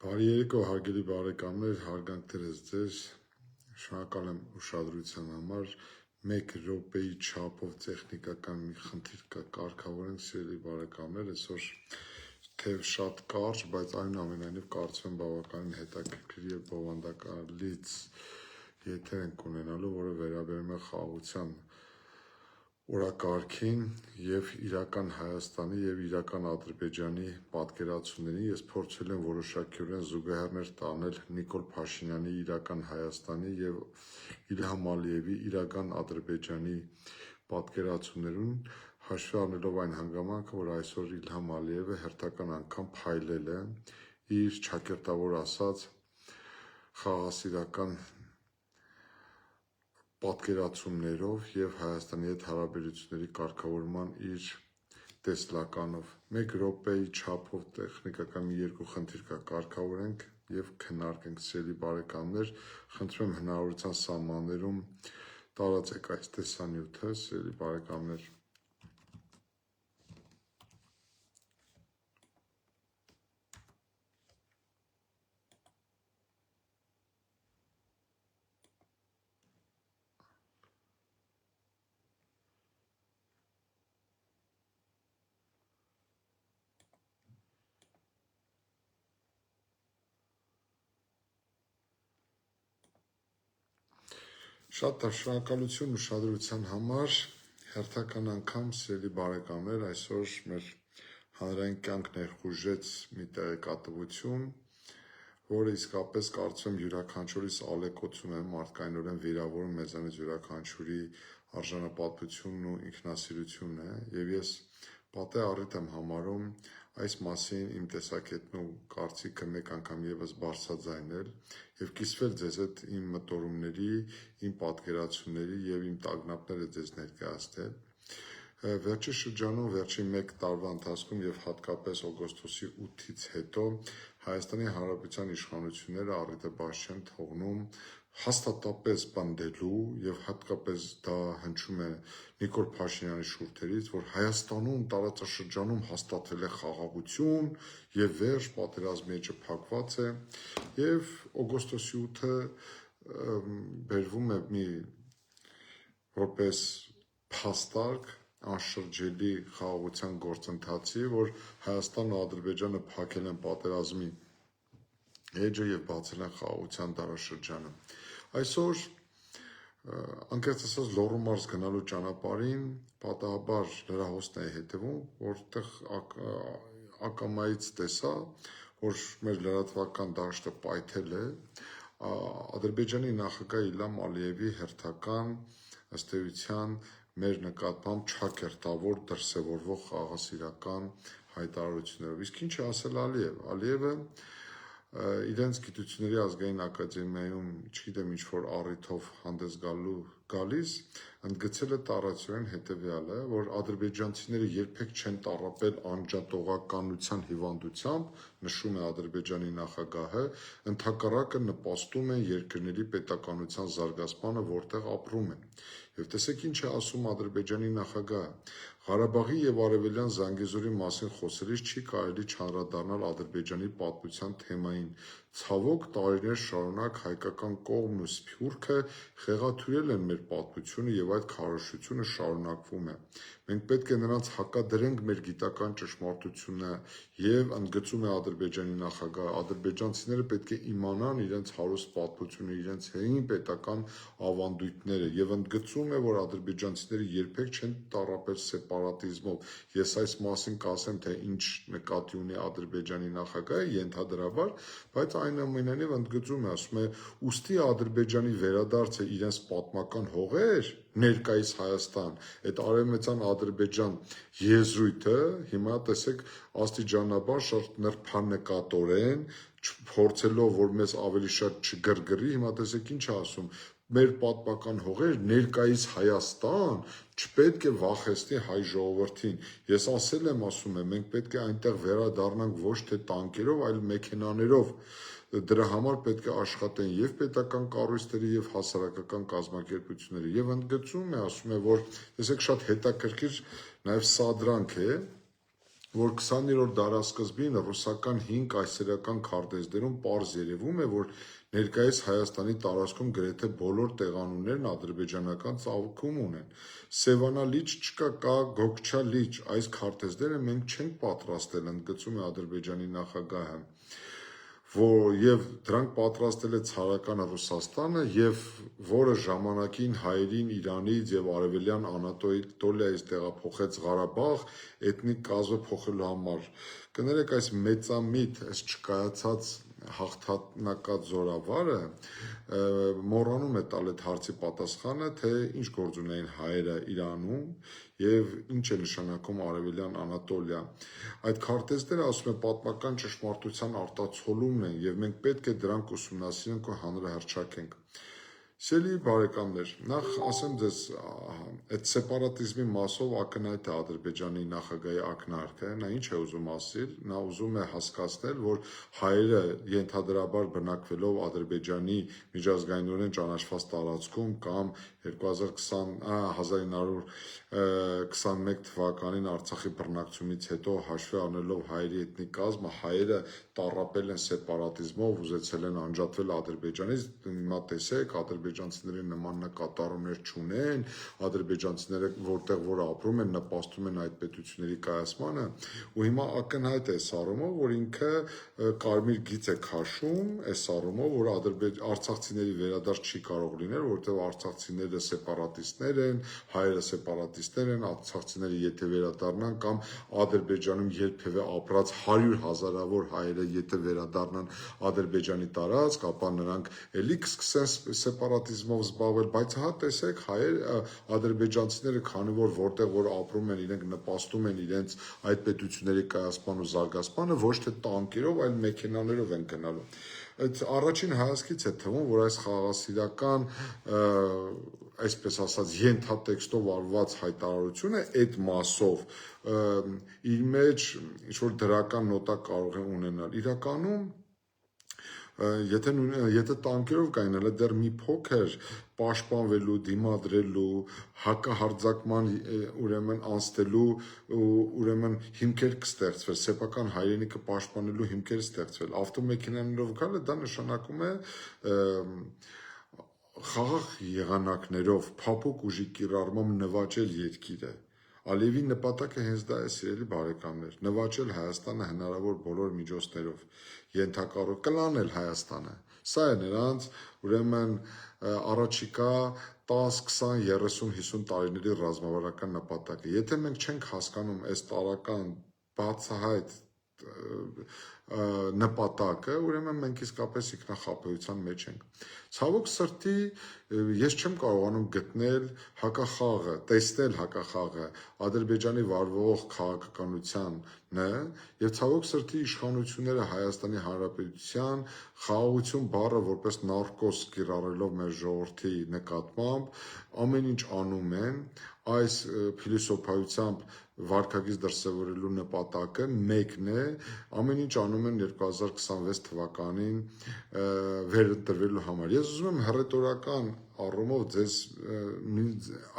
Բարի երեկո, հարգելի բարեկամներ, հարգանքներս ձեզ, շնորհակալ եմ ուշադրության համար, 1 րոպեի չափով տեխնիկական մի խնդիր կա, կարգավորենք սիրելի բարեկամներ, այսօր թեև շատ կարճ, բայց այնուամենայնիվ կարծում եմ բավականին հետաքրքիր եւ բովանդակալից եթեր ենք ունենալու, որը վերաբերում է խաղաղության օրակարգին եւ իրական Հայաստանի եւ իրական Ադրբեջանի պատկերացումներին ես փորձել եմ որոշակիորեն զուգահեռներ տանել Նիկոլ Փաշինյանի իրական Հայաստանի եւ Իլհամ Ալիևի իրական Ադրբեջանի պատկերացումներուն, հաշվի առնելով այն հանգամանքը, որ այսօր Իլհամ Ալիևը հերթական անգամ փայլել է իր ճակերտավոր ասած խաղաղասիրական պատկերացումներով եւ Հայաստանի հետ հարաբերությունների կարգավորման իր տեսլականով 1 րոպեի չափով տեխնիկական մի երկու խնդիր կա, կարգավորենք եւ քննարկենք սիրելի բարեկամներ, խնդրում եմ հնարավորության սահմաններում տարածեք այս տեսանյութը, սիրելի բարեկամներ։ Շատ շնորհակալություն ուշադրության համար, հերթական անգամ սիրելի բարեկամներ, այսօր մեր հանրային կյանք ներխուժեց մի տեղեկատվություն, որը իսկապես կարծում եմ յուրաքանչյուրիս ալեկոծում է, մարդկայնորեն վիրավորում մեզանից յուրաքանչյուրի արժանապատվությունն ու ինքնասիրությունն է, եւ ես պատեհ առիթ եմ համարում այս մասին իմ տեսակետն ու կարծիքը մեկ անգամ եւս բարձրաձայնել եւ կիսվել ձեզ հետ իմ մտորումների, իմ պատկերացումների եւ իմ տագնապները ձեզ ներկայացնել։ Վերջին շրջանում, վերջին 1 տարվա ընթացքում եւ հատկապես օգոստոսի 8-ից հետո Հայաստանի Հանրապետության իշխանությունները առիթը բաց չեն թողնում հաստատապես բնդելու եւ հատկապես դա հնչում է Նիկոլ Փաշինյանի շուրթերից, որ Հայաստանում տարածաշրջանում հաստատվել է խաղաղություն եւ վերջ պատերազմի էջը փակված է եւ օգոստոսի 8-ը բերվում է մի որպես փաստարկ անշրջելի խաղաղության գործընթացի, որ Հայաստանն ու Ադրբեջանը փակել են պատերազմի էջը եւ բացել են խաղաղության դարաշրջանը։ Այսօր անկեղծ ասած լոռու մարզ գնալու ճանապարհին պատահաբար լրահոսն է հետևում, որտեղ ակամայից տեսա, որ մեր լրատվական դաշտը պայթել է Ադրբեջանի նախագահ Իլհամ Ալիևի հերթական ըստ էության մեր նկատմամբ չակերտավոր դրսևորվող խաղաղասիրական հայտարարություններով։ Իսկ ինչ է ասել Ալիևը։ Ալիևը իրենց գիտությունների ազգային ակադեմիայում, չգիտեմ ինչ որ առիթով հանդես գալիս, ընդգծել է տարածորեն հետևյալը, որ ադրբեջանցիները երբեք չեն տառապել անջատողականության հիվանդությամբ, նշում է Ադրբեջանի նախագահը, ընդհակառակը նպաստում են երկրների պետականության զարգացմանը, որտեղ ապրում են։ Եվ տեսեք ինչ է ասում Ադրբեջանի նախագահը. Ղարաբաղի եւ Արևելյան Զանգեզուրի մասին խոսելիս չի կարելի չանդրադառնալ Ադրբեջանի պատմության թեմային։ Ցավոք, տարիներ շարունակ հայկական կողմն ու Սփյուռքը խեղաթյուրել են մեր պատմությունը եւ այդ քարոզությունը շարունակվում է։ Մենք պետք է նրանց հակադրենք մեր գիտական ճշմարտությունը եւ ընդգծում է Ադրբեջանի նախագահը, ադրբեջանցիները պետք է իմանան իրենց հարուստ պատմությունը, իրենց հին պետական ավանդույթները եւ ընդգծում է, որ ադրբեջանցիները երբեք չեն տառապել սեպարատիզմով։ Ես այս մասին կասեմ, թե ինչ նկատի ունի Ադրբեջանի նախագահը ենթադրաբար, բայց այնուամենայնիվ ընդգծում է, ասում է, ուստի Ադրբեջանի վերադարձը իրենց պատմական հողեր, ներկայիս Հայաստան, այդ արևմտյան Ադրբեջան եզրույթը, հիմա տեսեք աստիճանաբար շատ նրբանկատորեն, փորձելով, որ մեզ ավելի շատ չգրգռի, հիմա տեսեք ինչ է ասում, մեր պատմական հողեր, ներկայիս Հայաստան չպետք է վախեցնի հայ ժողովրդին։ Ես ասել եմ, ասում եմ, մենք պետք է այնտեղ վերադառնանք ոչ թե տանկերով, այլ մեքենաներով։ Դրա համար պետք է աշխատեն եւ պետական կառույցները եւ հասարակական կազմակերպությունները։ Եվ ընդգծում է, ասում է, որ տեսեք շատ հետաքրքիր նաեւ սա դրանք է, որ 20-րդ դարասկզբին ռուսական 5 կայսերական քարտեզներում պարզ երևում է, որ ներկայիս Հայաստանի տարածքում գրեթե բոլոր տեղանուններն ադրբեջանական ծագում ունեն։ Սևանա լիճ չկա, կա Գոգչա լիճ, այս քարտեզները մենք չենք պատրաստել, ընդգծում է Ադրբեջանի նախագահը, եւ դրանք պատրաստել է ցարական Ռուսաստանը եւ որը ժամանակին հայերին Իրանից եւ արևելյան Անատոլիայից տեղափոխեց Ղարաբաղ էթնիկ կազմը փոխելու համար։ Կներեք այս մեծամիտ, այս չկայացած հաղթանակած զորավարը մոռանում է տալ այդ հարցի պատասխանը, թե ինչ գործ ունեին հայերը Իրանում եւ ինչ է նշանակում արևելյան Անատոլիա։ Այդ քարտեզները, ասում է, պատմական ճշմարտության արտացոլումն են եւ մենք պետք է դրանք ուսումնասիրենք ու հանրահռչակենք։ Սիրելի բարեկամներ, նախ ասեմ ձեզ, այդ սեպարատիզմի մասով ակնհայտ է Ադրբեջանի նախագահի ակնարկը, նա ինչ է ուզում ասել, նա ուզում է հասկացնել, որ հայերը ենթադրաբար բնակվելով Ադրբեջանի միջազգայինորեն ճանաչված տարածքում կամ 1921 թվականին Արցախի բռնակցումից հետո հաշվի առնելով հայերի էթնիկ կազմը, հայերը տառապել են սեպարատիզմով, ուզեցել են անջատվել Ադրբեջանից, հիմա տեսեք, ադրբեջանցիները նման նկատառումներ չունեն, ադրբեջանցիները որտեղ որ ապրում են, նպաստում են այդ պետությունների կայացմանը, ու հիմա ակնհայտ է այս առումով, որ ինքը կարմիր գիծ է քաշում, այս առումով, որ արցախցիների վերադարձ չի կարող լինել, որտեղ արցախցիները սեպարատիստներ են, հայերը սեպարատիստներ են, արցախցիները եթե վերադառնան կամ Ադրբեջանում երբևէ ապրած 100 հազարավոր հայերը եթե վերադառնան Ադրբեջանի տարածք, ապա նրանք էլի կսկսեն սեպարատիզմով զբաղվել, բայց հա տեսեք հայեր ադրբեջանցիները քանի որտեղ որ ապրում են, իրենք նպաստում են իրենց այդ պետությունների կայացման ու զարգացմանը ոչ թե տանկերով, այլ մեքենաներով են գնալու։ Այդ առաջին հայացքից է թվում, որ այս խաղաղասիրական այսպես ասած ենթատեքստով արված հայտարարությունը այդ մասով իր մեջ ինչ-որ դրական նոտա կարող է ունենալ։ Իրականում եթե տանկերով կայնելը դեռ մի փոքր պաշտպանվելու, դիմադրելու, հակահարձակման ուրեմն անցնելու ուրեմն հիմքեր կստեղծվել, սեփական հայրենիքը պաշտպանելու հիմքեր ստեղծվել։ Ավտոմեքենաներով գալը դա նշանակում է խաղաղ եղանակներով, փափուկ ուժի կիրառմամբ նվաճել երկիրը։ Ալիևի նպատակը հենց դա է, սիրելի բարեկամներ, նվաճել Հայաստանը հնարավոր բոլոր միջոցներով, ենթակառույց կլանել Հայաստանը։ Սա է նրանց ուրեմն առաջիկա 10, 20, 30, 50 տարիների ռազմավարական նպատակը։ Եթե մենք չենք հասկանում այս տարական բացահայտ նպատակը, ուրեմն մենք իսկապես ինքնախապեյության մեջ ենք։ Ցավոք սրտի ես չեմ կարողանում գտնել հակախաղը, տեսնել հակախաղը Ադրբեջանի վարվող քաղաքականությանը եւ ցավոք սրտի իշխանությունները Հայաստանի Հանրապետության խաղաղություն բառը որպես նարկոս կիրառելով մեր ժողովրդի նկատմամբ ամեն ինչ անում են այս փիլիսոփայությամբ վարքագիծ դրսևորելու նպատակը մեկն է, ամեն ինչ անում են 2026 թվականին վերընտրվելու համար։ Ես ուզում եմ հռետորական առումով ձեզ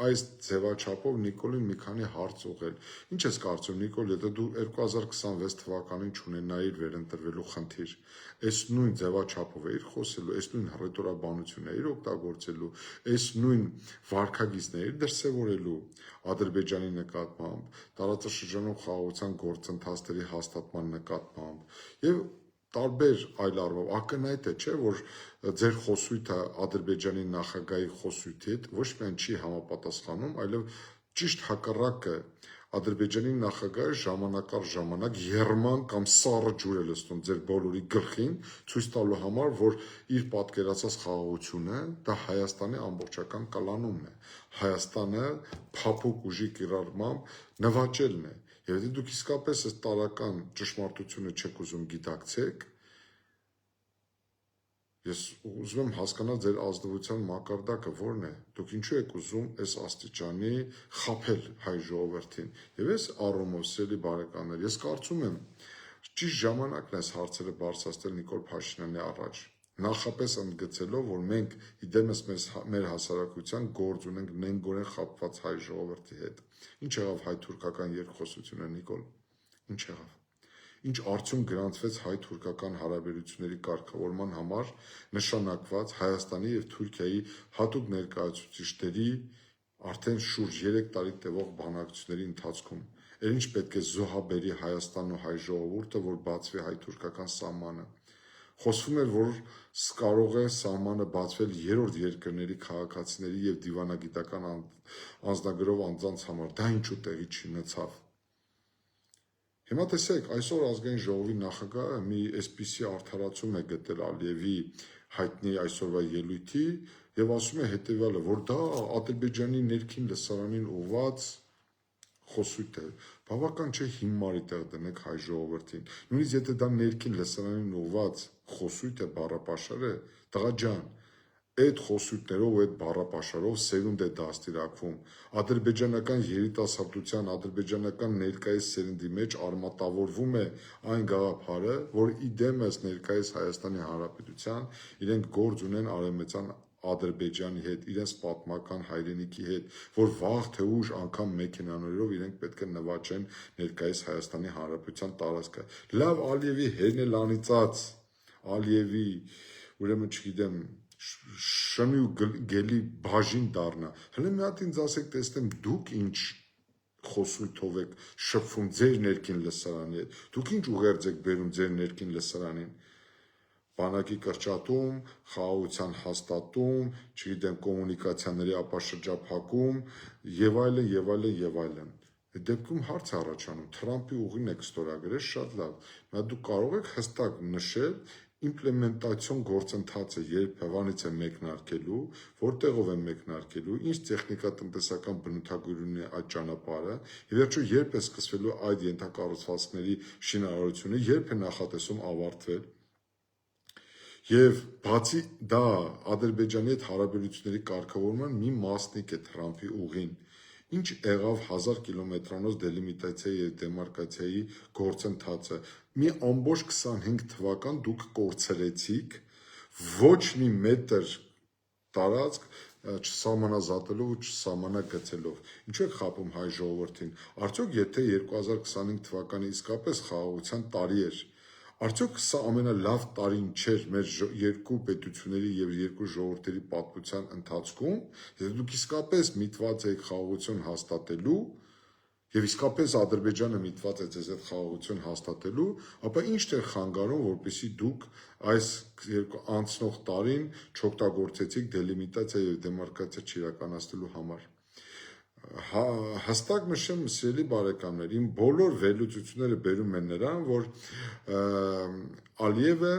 այս ձևաչափով Նիկոլին մի քանի հարց ուղղել։ Ինչ ես կարծում, Նիկոլ, եթե դու 2026 թվականին չունենայիր վերընտրվելու խնդիր, այս նույն ձևաչափով էիր խոսելու, այս նույն հռետորաբանությունն էիր օգտագործելու, այս նույն վարքագիծն էիր դրսևորելու Ադրբեջանի նկատմամբ, տարածաշրջանում խաղաղության գործընթացների հաստատման նկատմամբ եւ տարբեր այլ առումով ակնհայտ է, չէ, որ ձեր խոսույթը Ադրբեջանի նախագահի խոսույթի հետ ոչ միայն չի համապատասխանում, այլև ճիշտ հակառակը Ադրբեջանի նախագահը ժամանակ առ ժամանակ եռման կամ սառը ջուր է լցնում ձեր բոլորի գլխին, ցույց տալու համար, որ իր պատկերացած խաղաղությունը դա Հայաստանի ամբողջական կլանումն է, Հայաստանը փափուկ ուժի կիրառմամբ նվաճելն է, եւ եթե դուք իսկապես այս տարական ճշմարտությունը չեք ուզում գիտակցեք, ես ուզում եմ հասկանալ ձեր ազնվության մակարդակը որն է, դուք ինչու եք ուզում այս աստիճանի խաբել հայ ժողովրդին, եւ այս առումով սիրելի բարեկամներ, ես կարծում եմ ճիշտ ժամանակն է այս հարցերը բարձրացնել Նիկոլ Փաշինյանի առաջ, նախապես ընդգծելով, որ մենք իդեմս մեր հասարակության գործ ունենք նենգորեն խաբված հայ ժողովրդի հետ, ինչ եղավ հայ-թուրքական երկխոսությունը Նիկոլ, ինչ եղավ Ինչ արդյունք գրանցվեց հայ-թուրքական հարաբերությունների կարգավորման համար նշանակված Հայաստանի եւ Թուրքիայի հատուկ ներկայացուցիչների արդեն շուրջ 3 տարի տևող բանակցությունների ընթացքում։ Ինչ պետք է զոհաբերի Հայաստանն ու հայ ժողովուրդը, որ բացվի հայ-թուրքական սահմանը։ Խոսվում էր, որ կարող է սահմանը բացվել երրորդ երկրների քաղաքացիների եւ դիվանագիտական անձնագրով անձանց համար։ Դա ինչու տեղի չունեցավ։ Հիմա տեսեք, այսօր ազգային ժողովի նախագահը մի այսպիսի արդարացում է գտել Ալիևի հայտնի այսօրվա ելույթի եւ ասում է հետեւյալը, որ դա Ադրբեջանի ներքին լսարանին ուղված խոսույթ է, բավական չէ հիմարի տեղ դնեք հայ ժողովրդին, նույնիսկ եթե դա ներքին լսարանին ուղված խոսույթ է, բառապաշար է, տղա ջան, այդ խոսույթներով ու այդ բառապաշարով սերունդ է դաստիարակվում, ադրբեջանական երիտասարդության, ադրբեջանական ներկայիս սերնդի մեջ արմատավորվում է այն գաղափարը, որ իդեմս ներկայիս Հայաստանի Հանրապետության իրենք գործ ունեն արևմտյան Ադրբեջանի հետ, իրենց պատմական հայրենիքի հետ, որ վաղ թե ուշ անգամ մեքենաներով իրենք պետք է նվաճեն ներկայիս Հայաստանի Հանրապետության տարածքը։ Լավ Ալիևի հերն էլ անիծած, Ալիևի, ուրեմն չգիտեմ, շնի ու գելի բաժին դառնա։ Հələ մի հատ ինձ ասեք, տեսնեմ դուք ինչ խոսույթով եք շփվում ձեր ներքին լսարանի հետ։ Դուք ինչ ուղերձ եք բերում ձեր ներքին լսարանին։ Բանակի կրճատում, խաղաղության հաստատում, չգիտեմ, կոմունիկացիաների ապաշրջափակում եւ այլն եւ այլն եւ այլն։ Այդ դեպքում հարց է առաջանում, Թրամփի ուղին եք ստորագրել, շատ լավ։ Նա դուք կարող եք հստակ նշել իմպլեմենտացիոն գործընթացը երբ հովանից է մեկնարկելու, որտեղով է մեկնարկելու, ինչ տեխնիկատնտեսական բնութագրություն է այդ ճանապարհը, եւ վերջո երբ է սկսվելու այդ ենթակառուցվածքների շինարարությունը, երբ է նախատեսում ավարտվել։ Եվ բացի դա Ադրբեջանի հետ հարաբերությունների կարգավորման մի մասնիկ է Թրամփի ուղին։ Ինչ եղավ 1000 կիլոմետրանոց դելիմիտացիայի եւ դեմարկացիայի գործընթացը։ Մի ամբողջ 25 թվական դուք կորցրեցիք ոչ մի մետր տարածք չսահմանազատելով ու չսահմանագծելով։ Ինչու եք խաբում հայ ժողովրդին։ Արդյոք եթե 2025 թվականը իսկապես խաղաղության տարի էր, արդյոք սա ամենալավ տարին չէր մեր երկու պետությունների եւ երկու ժողովրդերի պատմության ընթացքում, եթե դուք իսկապես միտված եք խաղաղություն հաստատելու եւ իսկապես Ադրբեջանը միտված է ձեզ այդ խաղաղություն հաստատելու, ապա ինչ-որ խանգարում, որպեսզի դուք այս անցնող տարին չօգտագործեցիք դելիմիտացիա եւ դեմարկացիա չիրականացնելու համար։ Հստակ նշեմ, սիրելի բարեկամներ, իմ բոլոր վերլուծությունները բերում են նրան, որ Ալիևը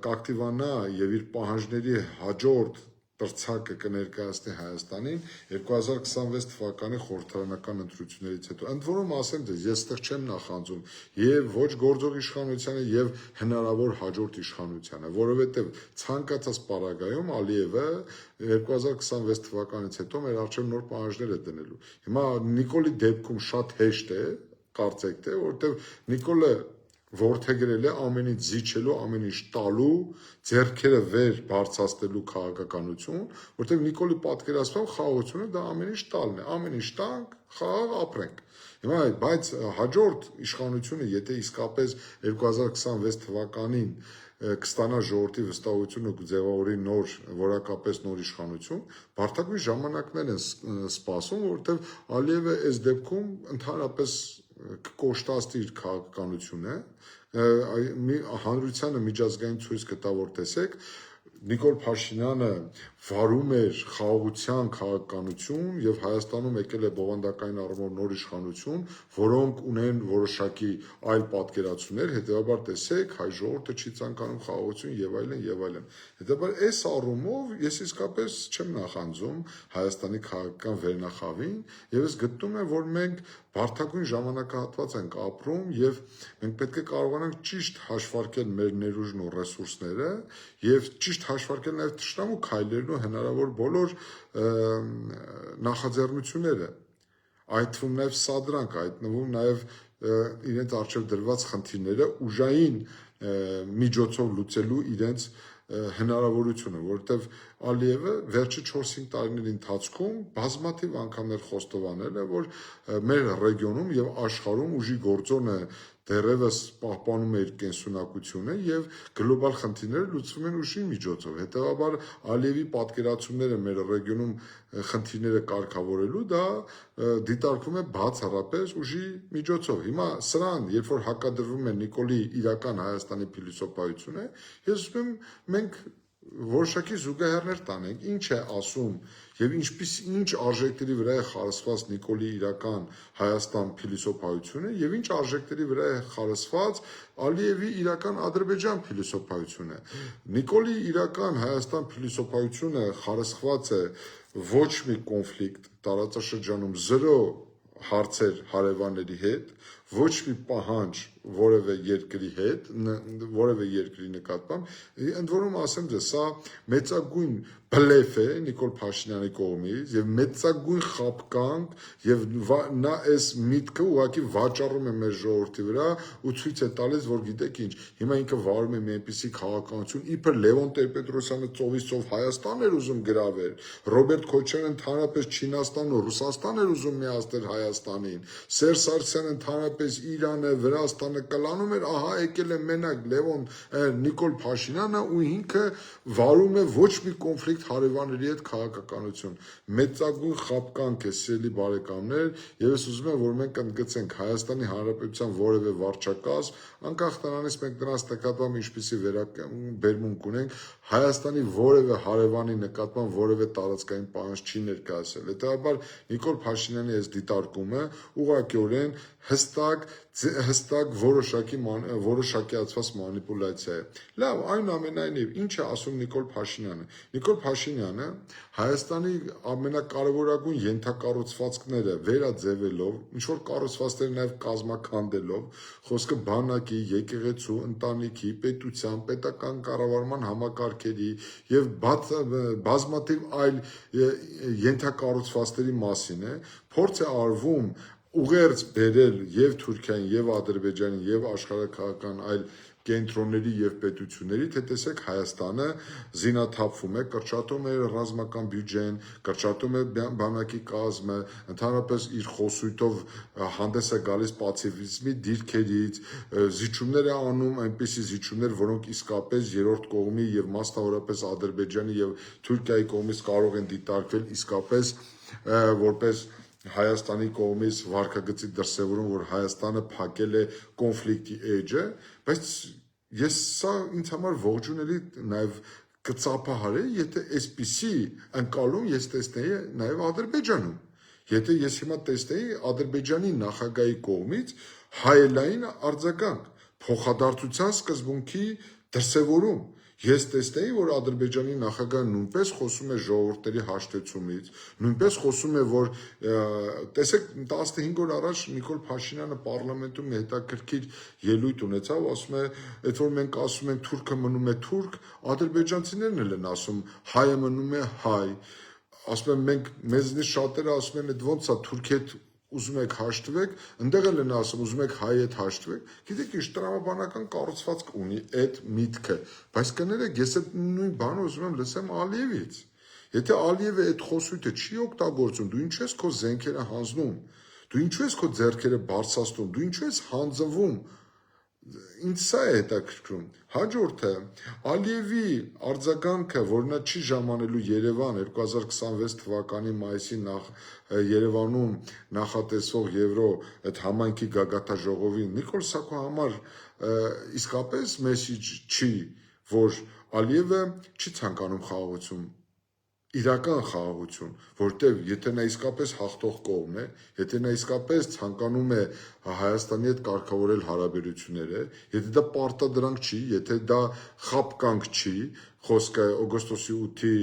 կակտիվանա եւ իր պահանջների հաջորդ տրցակը կներկայացնի Հայաստանին 2026 թվականի խորհրդարանական ընտրություններից հետո։ Ընդ որում ասեմ ձեզ, ես այդտեղ չեմ նախանձում եւ ոչ գործող իշխանությանը եւ հնարավոր հաջորդ իշխանությանը, որովհետեւ ցանկացած պարագայում Ալիևը 2026 թվականից հետո մեր առջև նոր պահանջներ է դնելու։ Հիմա Նիկոլի դեպքում շատ հեշտ է, կարծեք թե, որովհետեւ Նիկոլը որդեգրել է ամեն ինչ զիջելու, ամեն ինչ տալու, ձեռքերը վեր բարձրացնելու քաղաքականություն, որտեղ Նիկոլի պատկերացմամբ խաղաղությունը դա ամեն ինչ տալն է, ամեն ինչ տանք, խաղաղ ապրենք։ Հիմա բայց հաջորդ իշխանությունը, եթե իսկապես 2026 թվականին կստանա ժողովրդի վստահությունը կձևավորի նոր, որակապես նոր իշխանություն, բարդակվի ժամանակներ են սպասում, որովհետև Ալիևը այս դեպքում ընդհանրապես կկոշտացնի իր քաղաքականությունը, հանրությանը միջազգային ցույց կտա, որ տեսեք, Նիկոլ Փաշինյանը վարում էր խաղաղության քաղաքականություն եւ Հայաստանում եկել է բովանդակային առումով նոր իշխանություն, որոնք ունեն որոշակի այլ պատկերացումներ, հետեւաբար տեսեք, հայ ժողովուրդը չի ցանկանում խաղաղություն եւ այլն եւ այլն։ Հետեւաբար այս առումով ես իսկապես չեմ նախանձում Հայաստանի քաղաքական վերնախավին եւ ես գտնում եմ, որ մենք բարդագույն ժամանակահատված ենք ապրում եւ մենք պետք է կարողանանք ճիշտ հաշվարկել մեր ներուժն ու ռեսուրսները եւ ճիշտ հաշվարկել նաեւ թշնամու քայլերն ու հնարավոր բոլոր նախաձեռնությունները, այդ թվում նաեւ սադրանք, այդնվում նաեւ իրենց արժեվ դրված խնդիրները ուժային միջոցով լուծելու իրենց հնարավորությունը, որովհետև Ալիևը վերջի 4-5 տարիների ընթացքում բազմաթիվ անգամներ խոստովանել է, որ մեր ռեգիոնում եւ աշխարհում ուժի գործոնը դեռևս պահպանում է իր կենսունակությունը եւ գլոբալ խնդիրները լուծվում են ուժի միջոցով։ Հետեւաբար Ալիևի պատկերացումները մեր ռեգիոնում խնդիրները կարգավորելու դա դիտարկվում է բացառապես ուժի միջոցով։ Հիմա սրան, երբ որ հակադրվում է Նիկոլի իրական Հայաստանի փիլիսոփայությունը, ես ուզում եմ մենք որոշակի զուգահեռներ տանենք, ինչ է ասում եւ ինչ արժեքների վրա է խարսված Նիկոլի իրական Հայաստան փիլիսոփայությունը եւ ինչ արժեքների վրա է խարսված Ալիևի իրական Ադրբեջան փիլիսոփայությունը։ Նիկոլի իրական Հայաստան փիլիսոփայությունը խարսված է ոչ մի կոնֆլիկտ տարածաշրջանում 0 հարցեր հարևանների հետ, ոչ մի պահանջ որևէ երկրի հետ, որևէ երկրի նկատմամբ, ընդ որում ասեմ ձեզ, սա մեծագույն բլեֆ է Նիկոլ Փաշինյանի կողմից եւ մեծագույն խաբկանք եւ նա այս միտքը ուղղակի վաճառում է մեր ժողովրդի վրա ու ցույց է տալիս, որ գիտեք ինչ, հիմա ինքը վարում է մի այնպիսի քաղաքականություն, իբր Լևոն Տեր-Պետրոսյանը ծովից ծով Հայաստան էր ուզում գրավել, Ռոբերտ Քոչարյանը ընդհանրապես Չինաստանն ու Ռուսաստան էր ուզում միացնել Հայաստանին, Սերժ Սարգսյանը ընդհանրապես Իրանը, Վրաստանը կլանում էր, ահա եկել է մենակ Նիկոլ Փաշինյանը ու ինքը վարում է ոչ մի կոնֆլիկտ հարևանների հետ քաղաքականություն։ Մեծագույն խաբկանք է, սիրելի բարեկամներ, եւ ես ուզում եմ, որ մենք ընդգծենք Հայաստանի Հանրապետության որևէ վարչակազմ, անկախ նրանից մենք դրանց նկատմամբ ինչպիսի վերաբերմունք ունենք, Հայաստանի որևէ հարևանի նկատմամբ որևէ տարածքային պահանջ չի ներկայացել։ Հետեւաբար Նիկոլ Փաշինյանի այս դիտարկումը ուղղակիորեն հստակ որոշակիացված մանիպուլյացիա է։ Լավ, այնուամենայնիվ, ինչ է ասում Նիկոլ Փաշինյանը։ Նիկոլ Փաշինյանը Հայաստանի ամենակարևորագույն ենթակառուցվածքները վերաձևելով, ինչ-որ կառուցվածքներ նաև կազմաքանդելով, խոսքը բանակի, եկեղեցու, ընտանիքի, պետության, պետական կառավարման համակարգերի եւ բազմաթիվ այլ ենթակառուցվածքների մասին է, փորձ է արվում ուղերձ բերել եւ Թուրքիային, եւ Ադրբեջանին, եւ աշխարհակահական այլ կենտրոնների եւ պետությունների, թե տեսեք Հայաստանը զինաթափվում է, կրճատում է ռազմական բյուջեն, կրճատում է բանակի կազմը, ընդհանրապես իր խոսույթով հանդես է գալիս պացիֆիզմի դիրքերից, զիջումներ է անում, այնպիսի զիջումներ, որոնք իսկապես երրորդ կողմի եւ մասնավորապես Ադրբեջանի եւ Թուրքիայի կողմից կարող են դիտարկվել իսկապես որպես Հայաստանի կողմից վարկագծի դրսևորում, որ Հայաստանը փակել է կոնֆլիկտի էջը, բայց սա ինձ համար ողջունելի նաև կծափահարի, եթե այսպիսի ընկալում ես տեսնեի նաև Ադրբեջանում, եթե ես հիմա տեսնեի Ադրբեջանի նախագահի կողմից հայելային արձագանք, փոխադարձության սկզբունքի դրսևորում, ես տեսնեի, որ Ադրբեջանի նախագահը նույնպես խոսում է ժողովուրդների հաշտեցումից, նույնպես խոսում է, որ տեսեք 15 օր առաջ Նիկոլ Փաշինյանը պարլամենտում հետաքրքիր ելույթ ունեցավ, ասում է, այդ որ մենք ասում ենք թուրքը մնում է թուրք, ադրբեջանցիներն էլ են ասում հայը մնում է հայ, ասում են մենք մեզնից շատերը ասում են այդ ոնց է թուրքի հետ ուզում եք հաշտվեք, ընդեղ էլ են ասում ուզում եք հայ հետ հաշտվեք, գիտեք ինչ տրամաբանական կառուցվածք ունի այդ միտքը, բայց կներեք, ես այդ նույն բանը ուզում եմ լսեմ Ալիևից, եթե Ալիևը այդ խոսույթը չի օգտագործում, դու ինչու ես քո զենքերը հանձնում, դու ինչու ես քո ձեռքերը բարձրացնում, դու ինչու ես հանձնվում, ինձ սա է հետաքրքրում։ Հաջորդը Ալիևի արձագանքը, որ նա չի ժամանելու Երևան 2026 թվականի մայիսի Երևանում նախատեսվող Եվրո այդ համայնքի գագաթաժողովին, Նիկոլ սա քո համար իսկապես մեսիջ չի, որ Ալիևը չի ցանկանում խաղաղություն, իրական խաղաղություն, որտեվ եթե նա իսկապես հաղթող կողմն է, եթե նա իսկապես ցանկանում է Հայաստանի հետ կարգավորել հարաբերությունները, եթե դա պարտադրանք չի, եթե դա խապկանք չի, խոսքը օգոստոսի 8-ի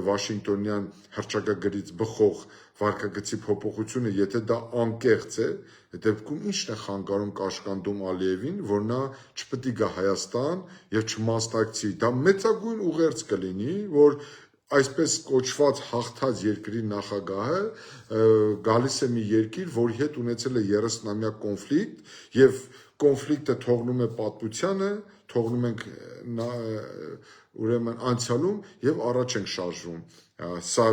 Վաշինգտոնյան հռչակագրից բխող վարկագծի փոփոխությունը, եթե դա անկեղծ է, դեպքում ի՞նչն է խանգարում կաշկանդում Ալիևին, որ նա չպետք է գա Հայաստան եւ չմասնակցի, դա մեծագույն ուղերձ կլինի, որ այսպես կոչված հաղթած երկրի նախագահը գալիս է մի երկիր, որի հետ ունեցել է 30-ամյա կոնֆլիկտ եւ կոնֆլիկտը թողնում է պատմությանը, թողնում ենք ուրեմն անցյալում եւ առաջ ենք շարժվում։ Սա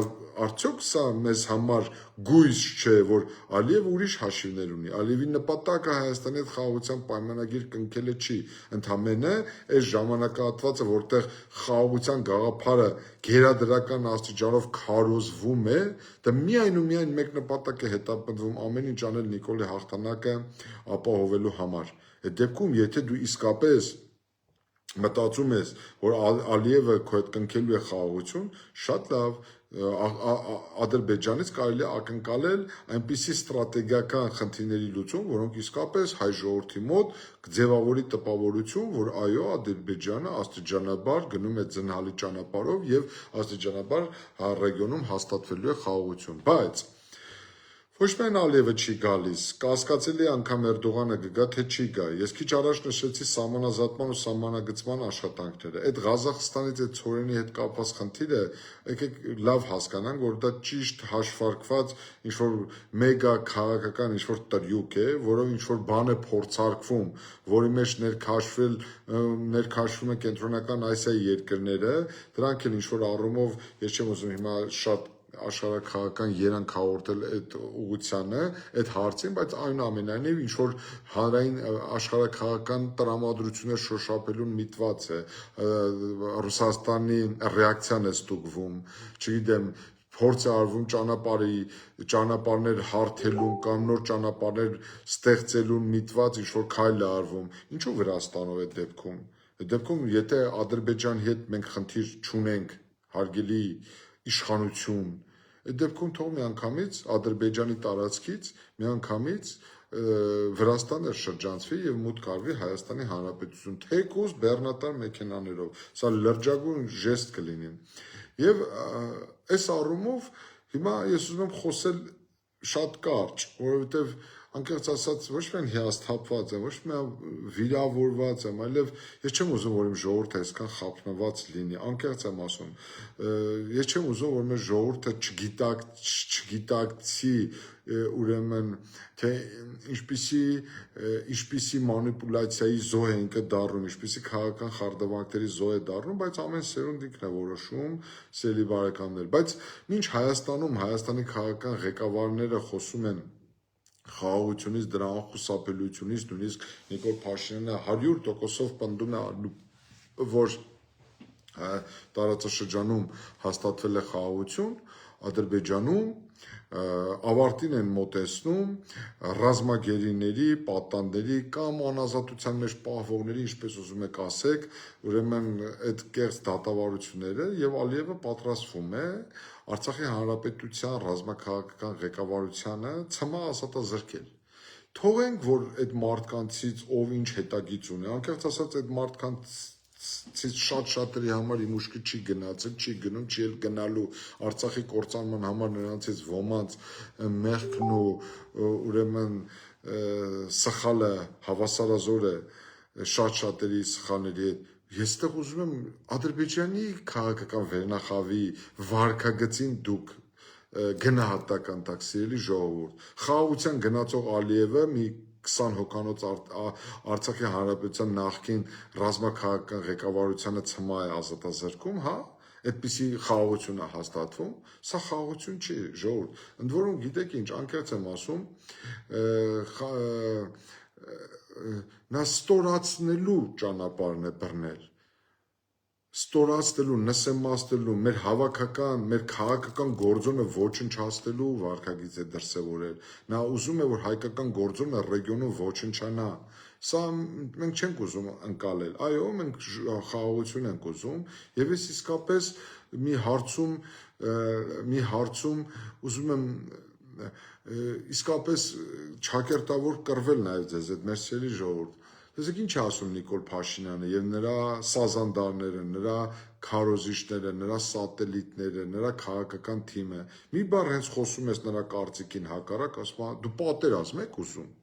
արդյոք սա մեզ համար գույս չէ, որ Ալիևը ուրիշ հաշիվներ ունի։ Ալիևի նպատակը Հայաստանի հետ խաղաղության պայմանագիր կնքելը չի, ընդամենը այս ժամանակահատվածը, որտեղ խաղաղության գաղափարը գերադրական աստիճանով քարոզվում է, դա միայն ու միայն մեկ նպատակ է հետապնդվում ամեն ինչ անել Նիկոլի հաղթանակը ապահովելու համար։ Այդ դեպքում, եթե դու իսկապես մտածում ես, որ Ալիևը քո հետ կնքելու է խաղաղություն, շատ լավ, Ադրբեջանից կարելի է ակնկալել այնպիսի ստրատեգիական խնդիրների լուծում, որոնք իսկապես հայ ժողովրդի մոտ կձևավորի տպավորություն, որ այո, Ադրբեջանը աստիճանաբար գնում է ձնհալի ճանապարհով եւ աստիճանաբար ռեգիոնում հաստատվելու է խաղաղություն, բայց ոչ միայն Ալիևը չի գալիս, կասկածելի անգամ Էրդողանը կգա, թե չի գա։ Ես քիչ առաջ նշեցի սահմանազատման ու սահմանագծման աշխատանքները։ Այդ Ղազախստանից այդ ցորենի հետ կապված խնդիրը, եկեք լավ հասկանանք, որ դա ճիշտ հաշվարկված ինչ-որ մեգա քաղաքական ինչ-որ տրյուկ է, որով ինչ-որ բան է փորձարկվում, որի մեջ ներքաշվում է կենտրոնական Ասիայի երկրները, դրանք էլ ինչ-որ առումով, ես չեմ ուզում հիմա շատ աշխարհաքաղաքական երանգ հաղորդել այդ ուղղությանը, այդ հարցին, բայց այնուամենայնիվ ինչ որ հանրային աշխարհաքաղաքական տրամադրություններ շոշափելուն միտված է, Ռուսաստանի ռեակցիան է ստուգվում, չգիտեմ, փորձ է արվում ճանապարհներ հարթելուն կամ նոր ճանապարհներ ստեղծելուն միտված ինչ-որ քայլ է արվում, ինչու Վրաստանով այդ դեպքում։ Այդ դեպքում, եթե Ադրբեջանի հետ մենք խնդիր չունենք, հարգելի իշխանություն, այդ դեպքում թող միանգամից Ադրբեջանի տարածքից միանգամից Վրաստանը շրջանցվի եւ մուտք արվի Հայաստանի Հանրապետություն, թեկուզ բեռնատար մեքենաներով, սա լրջագույն ժեստ կլինի։ Եվ այս առումով հիմա ես ուզում եմ խոսել շատ կարճ, որովհետեւ անկեղծ ասած ոչ միայն հիասթափված եմ, ոչ միայն վիրավորված եմ, այլև ես չեմ ուզում, որ իմ ժողովուրդը այսքան խափնված լինի, անկեղծ եմ ասում, ես չեմ ուզում, որ մեր ժողովուրդը չգիտակցի ուրեմն թե ինչպիսի մանիպուլյացիայի զոհ է ինքը դառնում, ինչպիսի քաղաքական խարդավանքների զոհ է դառնում, բայց ամեն սերունդ ինքն է որոշում, սիրելի բարեկամներ, բայց մինչ Հայաստանում Հայաստանի քաղաքական ղեկավարները խոսում են խաղաղությունից, դրա անխուսափելիությունից, նույնիսկ Նիկոլ Փաշինյանը 100%-ով պնդում է, որ տարածաշրջանում հաստատվել է խաղաղություն, Ադրբեջանում ավարտին են մոտեցնում ռազմագերիների, պատանդների կամ անազատության մեջ պահվողների, ինչպես ուզում եք ասեք, ուրեմն այդ կեղծ դատավարությունները եւ Ալիևը պատրաստվում է Արցախի Հանրապետության ռազմաքաղաքական ղեկավարությանը ցմահ ազատազրկել։ Թողենք, որ այդ մարդկանցից ով ինչ հետագիծ ունի, անկեղծ ասած այդ մարդկանցից շատ-շատերի համար իմ ուշքի չի գնացել, չի գնում, չի էլ գնալու Արցախի կործանման համար նրանցից ոմանց մեղքն ու ուրեմն սխալը հավասարազոր է շատ-շատերի սխալների հետ։ Ես այդտեղ ուզում եմ Ադրբեջանի քաղաքական վերնախավի վարքագծին դուք գնահատական տակ, սիրելի ժողովուրդ, խաղաղության գնացող Ալիևը մի 20 հոգանոց Արցախի Հանրապետության նախկին ռազմաքաղաքական ղեկավարությանը ցմահ է ազատազրկում, հա, այդպիսի խաղաղություն է հաստատվում, սա խաղաղություն չի, ժողովուրդ, ընդ որում գիտեք ինչ, անկեղծ եմ ասում, նա ստորացնելու ճանապարհն է բռնել, ստորացնելու, նսեմացնելու, մեր հավաքական, մեր քաղաքական գործոնը ոչնչացնելու վարքագիծ է դրսևորել։ Նա ուզում է, որ հայկական գործոնը ռեգիոնում ոչնչանա։ Սա մենք չենք ուզում ընկալել։ Այո, մենք խաղաղություն ենք ուզում, եւ ես իսկապես մի հարցում ուզում եմ իսկապես ճակերտավոր կռվել նաև ձեզ այդ մեր սիրելի ժողովուրդ։ Տեսեք ինչ է ասում Նիկոլ Փաշինյանը եւ նրա սազանդարները, նրա քարոզիչները, նրա սատելիտները, նրա քաղաքական թիմը։ Մի բառ հենց խոսում ես նրա կարծիքին հակառակ, ասում է դու պատերազմ եք ուզում։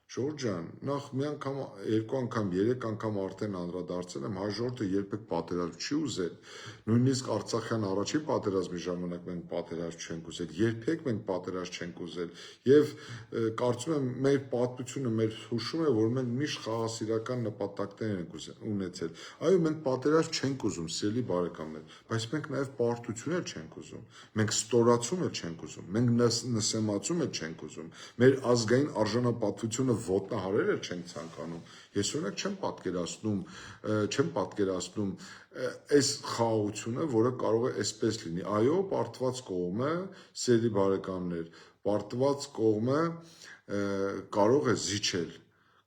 Ժողովուրդ ջան, նախ մի անգամ, երկու անգամ, երեք անգամ արդեն անդրադարձել եմ, հայ ժողովուրդը երբեք պատերազմ չի ուզել։ Նույնիսկ Արցախյան առաջին պատերազմի ժամանակ մենք պատերազմ չենք ուզել, երբեք մենք պատերազմ չենք ուզել։ Եվ կարծում եմ մեր պատմությունը մեր հուշում է, որ մենք միշտ խաղաղասիրական նպատակներ ենք ունեցել։ Այո, մենք պատերազմ չենք ուզում, սիրելի բարեկամներ, բայց մենք նաև պարտություն էլ չենք ուզում։ Մենք ստորացում էլ չենք ուզում, մենք նսեմացում էլ չենք ուզում։ Մեր ազգային արժանապատվությունը ոտնահարել էլ չենք ցանկանում։ Ես օրինակ չեմ պատկերացնում այս խաղաղությունը, որը կարող է այսպես լինի։ Այո, պարտված կողմը, սիրելի բարեկամներ, պարտված կողմը կարող է զիջել,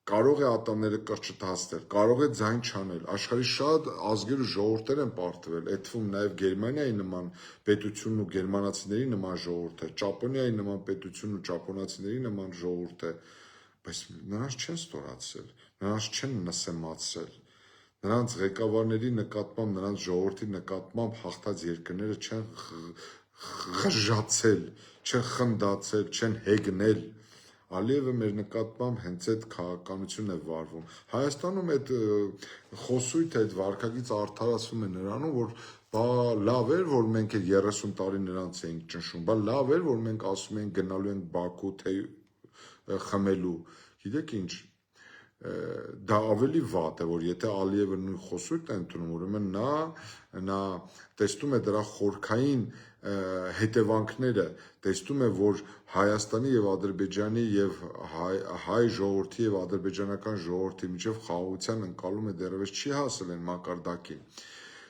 կարող է ատամները կրճտացնել, կարող է ձայն չանել։ Աշխարհի շատ ազգեր ու ժողովուրդներ են պարտվել, այդ թվում նաև Գերմանիայի նման պետությունն ու գերմանացիների նման ժողովուրդը, Ճապոնիայի նման պետությունն ու ճապոնացիների նման ժողովուրդը, բայց նրանց չեն ստորացրել, նրանց չեն նսեմացրել, նրանց ղեկավարների նկատմամբ, նրանց ժողովրդի նկատմամբ հաղթած երկրները չեն խժացել, չեն խնդացել, չեն հեգնել։ Ալիևը մեր նկատմամբ հենց այդ քաղաքականությունն է վարվում։ Հայաստանում այդ խոսույթը, այդ վարքագիծը արդարացվում է նրանում, որ բա լավ էր, որ մենք 30 տարի նրանց էինք ճնշում, բա լավ էր, որ մենք ասում ենք գնալու ենք Բաքու թե խմելու։ Գիտեք ինչ, դա ավելի վատ է, որ եթե Ալիևը նույն խոսույթն է ընդունում, ուրեմն նա տեսնում է դրա խորքային հետևանքները, տեսնում է, որ Հայաստանի եւ Ադրբեջանի եւ հայ ժողովրդի եւ ադրբեջանական ժողովրդի միջև խաղաղության ընկալումը դեռևս չի հասել այն մակարդակին։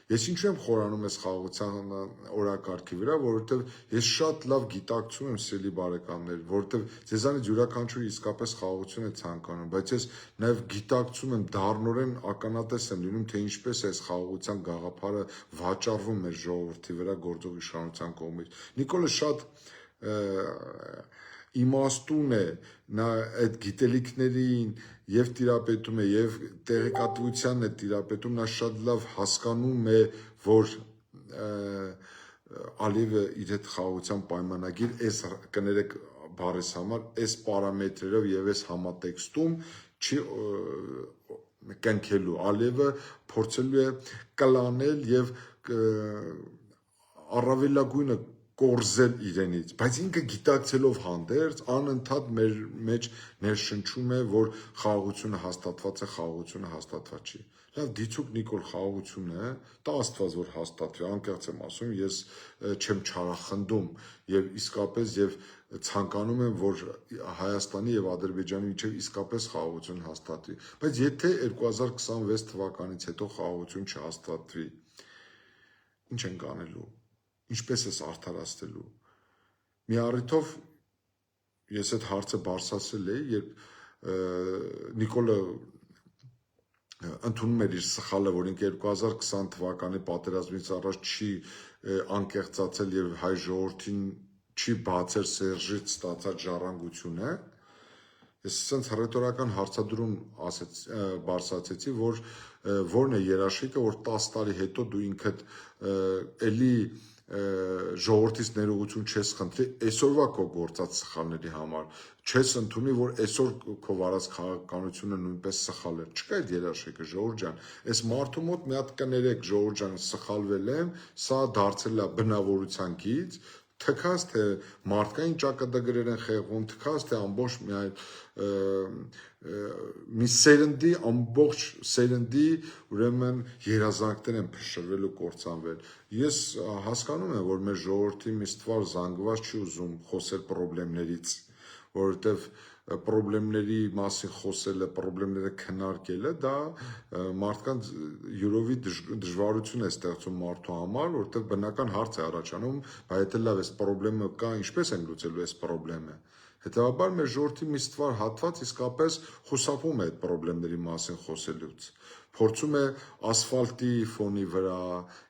Ես ինչու եմ խորանում այս խաղաղության օրակարգի վրա, որովհետև ես շատ լավ գիտակցում եմ, սիրելի բարեկամներ, որովհետև ձեզանից յուրաքանչյուրը իսկապես խաղաղություն է ցանկանում, բայց ես նաև գիտակցում եմ, դառնորեն ականատես եմ լինում, թե ինչպես է այս խաղաղության գաղափարը վաճառվում մեր ժողովրդի վրա գործող իշխանության կողմից։ Նիկոլը շատ իմաստուն է, նա այդ գիտելիքներին եւ տիրապետում է եւ տեղեկատվությանն է տիրապետում, նա շատ լավ հասկանում է, որ Ալիևը իր հետ խաղաղության պայմանագիր այս կներեք բառես համար այս պարամետրերով եւ այս համատեքստում չի կնքելու։ Ալիևը փորձելու է կլանել եւ առավելագույնը կորզել իրենից, բայց ինքը գիտակցելով հանդերձ անընդհատ մեր մեջ ներշնչում է, որ խաղաղությունը հաստատված է, խաղաղությունը հաստատված չի։ Լավ, դիցուք Նիկոլ խաղաղությունը, տա Աստված որ հաստատվի, անկեղծ եմ ասում, ես չեմ չարախնդում եւ իսկապես եւ ցանկանում եմ, որ Հայաստանի եւ Ադրբեջանի միջեւ իսկապես խաղաղություն հաստատվի, բայց եթե 2026 թվականից հետո խաղաղություն չհաստատվի, ինչ ենք անելու, ինչպես ես արդարացնելու։ Մի առիթով ես այդ հարցը բարձրացրել էի, երբ Նիկոլը ընդունում էր իր սխալը, որ ինքը 2020 թվականի պատերազմից առաջ չի անկեղծացել եւ հայ ժողովրդին չի բացել Սերժից ստացած ժառանգությունը, ես ասենց հռետորական հարցադրում բարձրացեցի, որ որն է երաշխիքը, որ 10 տարի հետո դու ինքդ էլի ժողովրդից ներողություն չես խնդրի այսօրվա քո գործած սխալների համար, չես ընդունի, որ այսօր քո վարած քաղաքականությունը նույնպես սխալ է։ Չկա այդ երաշխիքը, ժողովուրդ ջան, այս մարդու մոտ մի հատ կներեք, ժողովուրդ ջան, սխալվել եմ, սա դարձել է բնավորության գիծ, թքած թե մարդկային ճակատագրեր են խեղվում, թքած թե ամբողջ մի սերնդի, ամբողջ սերնդի ուրեմն երազանքներ են փշրվել ու կործանվել։ Ես հասկանում եմ, որ մեր ժողովրդի մի ստվար զանգված չի ուզում խոսել խնդիրներից, որովհետև պրոբլեմների մասին խոսելը, պրոբլեմները քննարկելը դա մարդկանց յուրովի դժվարություն է ստեղծում մարդու համար, որովհետև բնական հարց է առաջանում, բայց եթե լավ էս պրոբլեմը կա, ինչպես են լուծելու այս պրոբլեմը։ Հետևաբար մեր ժողովրդի մի ստվար հատված իսկապես խուսափում է այդ պրոբլեմների մասին խոսելուց։ Փորձում է ասֆալտի ֆոնի վրա,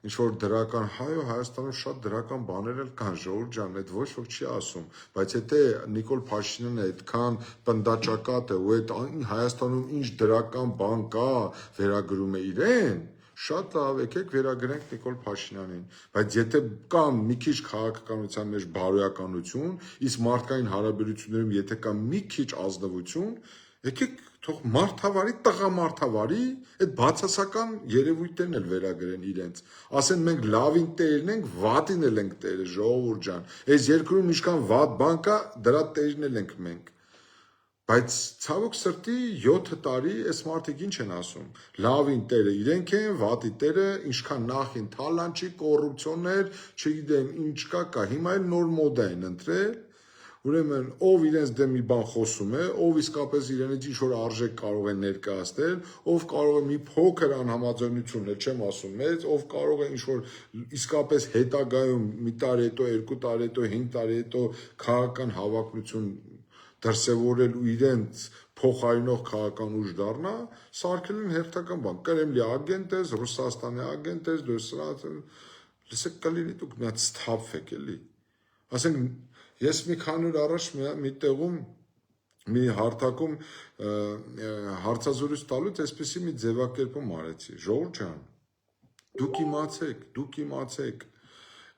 ինչ որ դրական, Հայաստանում շատ դրական բաներ էլ կան, ժողովուրդ ջան, այդ ոչ ոք չի ասում, բայց եթե Նիկոլ Փաշինյանը այդքան պնդաճակատ է ու այդ Հայաստանում ինչ դրական բան կա, վերագրում է իրեն, շատ լավ, եկեք վերագրենք Նիկոլ Փաշինյանին, բայց եթե կա մի քիչ քաղաքականության մեջ բարոյականություն, իսկ մարդկային հարաբերություններում եթե կա մի քիչ ազնվություն, եկեք թող մարդավարի, տղամարդավարի, այդ բացասական երևույթներն էլ վերագրեն իրենց, ասեն մենք լավին տերն ենք, վատին էլ ենք տերը, ժողովուրդ ջան, այս երկրում ինչքան վատ բան կա, դրա տերն էլ ենք մենք։ Բայց ցավոք սրտի 7 տարի այս մարդիկ ինչ են ասում, լավին տերը իրենք են, վատի տերը ինչքան նախին թալանչի, կոռուպցիոներ, չգիտեմ ինչ կա, հիմա էլ նոր մոդա են ընտրել, ուրեմն ով իրենց դեմ մի բան խոսում է, ով իսկապես իրենից ինչ որ արժեք կարող է ներկայացնել, ով կարող է մի փոքր անհամաձայնություն, չեմ ասում մեծ, ով կարող է ինչ որ իսկապես հետագայում մի տարի հետո, 2 տարի հետո, 5 տարի հետո քաղաքական հավակնություն դրսևորել ու իրենց փոխարինող քաղաքական ուժ դառնա, սարքել են հերթական բան, Կրեմլի ագենտ ես, Ռուսաստանի ագենտ ես, դու սրանց լսեք կլինի դուք մի հատ սթափվեք էլի։ Ասենք ես մի քանի օր առաջ մի տեղում մի հարթակում հարցազրույց տալուց այսպեսի մի ձևակերպում արեցի, ժողովուրդ ջան, դուք իմացեք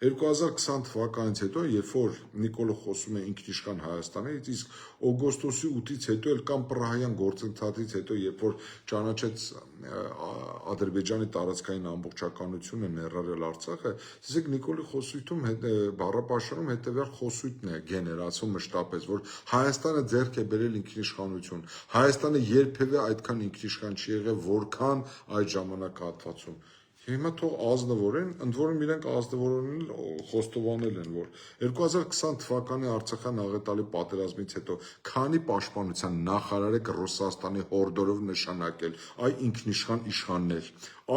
2020 թվականից հետո, երբ որ Նիկոլը խոսում է ինքնիշխան Հայաստանից, իսկ օգոստոսի 8-ից հետո էլ կամ պրահյան գործընթացից հետո, երբ որ ճանաչեց Ադրբեջանի տարածքային ամբողջականությունը ներառել Արցախը, ասեք Նիկոլի խոսույթում բառապաշարում հետևյալ խոսույթն է գեներացում մշտապես, որ Հայաստանը ձեռք է բերել ինքնիշխանություն, Հայաստանը երբևէ այդքան ինքնիշխան չի եղել, որքան այդ ժամանակահատվածում։ Հիմա թող ազնվորեն, ընդ որում իրենք ազնվորեն խոստովանել են, որ 2020 թվականի Արցախյան աղետալի պատերազմից հետո քանի պաշտպանության նախարար եք Ռուսաստանի հորդորով նշանակել, այ ինքնիշխան իշխաններ,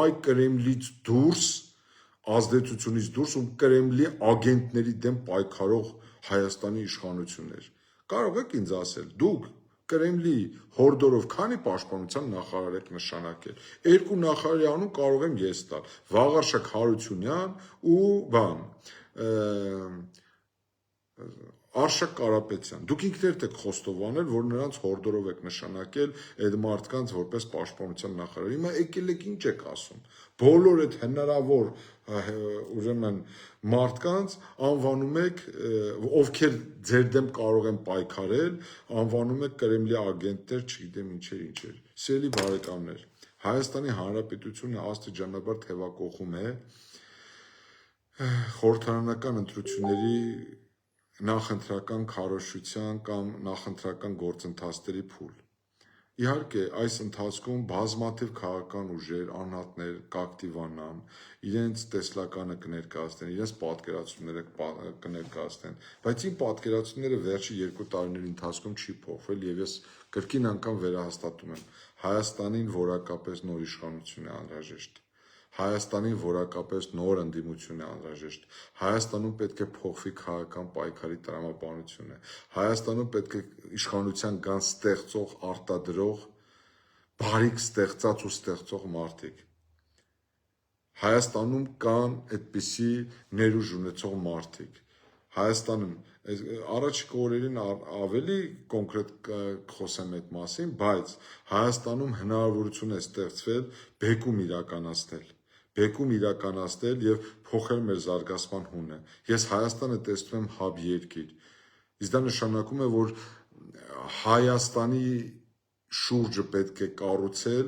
այ Կրեմլից դուրս, ազդեցությունից դուրս ու Կրեմլի ագենտների դեմ պայքարող Հայաստանի իշխանություններ։ Կարող եք ինձ ասել, դուք Կրեմլի հորդորով քանի պաշտպանության նախարար եք նշանակել։ 2 նախարարի անուն կարող եմ ես տալ, Վաղարշակ Հարությունյան ու Արշակ Կարապետյան։ Դուք ինքներդ եք խոստովանել, որ նրանց հորդորով եք նշանակել այդ մարդկանց որպես պաշտպանության նախարար։ Հիմա եկել եք ինչ եք ասում։ Բոլոր այդ հնարավոր ուրեմն մարդկանց անվանում եք, ովքեր ձեր դեմ կարող են պայքարել, անվանում եք Կրեմլի ագենտներ, չգիտեմ ինչեր։ Սիրելի բարեկամներ, Հայաստանի Հանրապետությունը աստիճանաբար թևակողում է խորհրդարանական ընտրությունների նախընտրական քարոզչության կամ նախընտրական գործընթացների փուլ։ Իհարկե, այս ընթացքում բազմաթիվ քաղաքական ուժեր, անհատներ կակտիվանան, իրենց տեսլականը կներկայացնեն, իրենց պատկերացումները կներկայացնեն, բայց իմ պատկերացումները վերջի 2 տարիների ընթացքում չի փոխվել եւ ես կրկին անգամ վերահաստատում եմ, Հայաստանին որակապես նոր իշխանություն է անհրաժեշտ։ Հայաստանին որակապես նոր ընդդիմություն է անհրաժեշտ։ Հայաստանում պետք է փոխվի քաղաքական պայքարի տրամաբանությունը։ Հայաստանում պետք է իշխանության կան ստեղծող, արտադրող, բարիք ստեղծած ու ստեղծող մարդիկ։ Հայաստանում կան այդպիսի ներուժ ունեցող մարդիկ։ Հայաստանում առաջիկա օրերին ավելի կոնկրետ խոսեմ այդ մասին, բայց Հայաստանում հնարավորություն է ստեղծվել բեկում իրականացնել եւ փոխել մեր զարգացման հունը։ Ես Հայաստանը տեսնում եմ հաբ երկիր։ Իսկ դա նշանակում է, որ Հայաստանի շուրջը պետք է կառուցել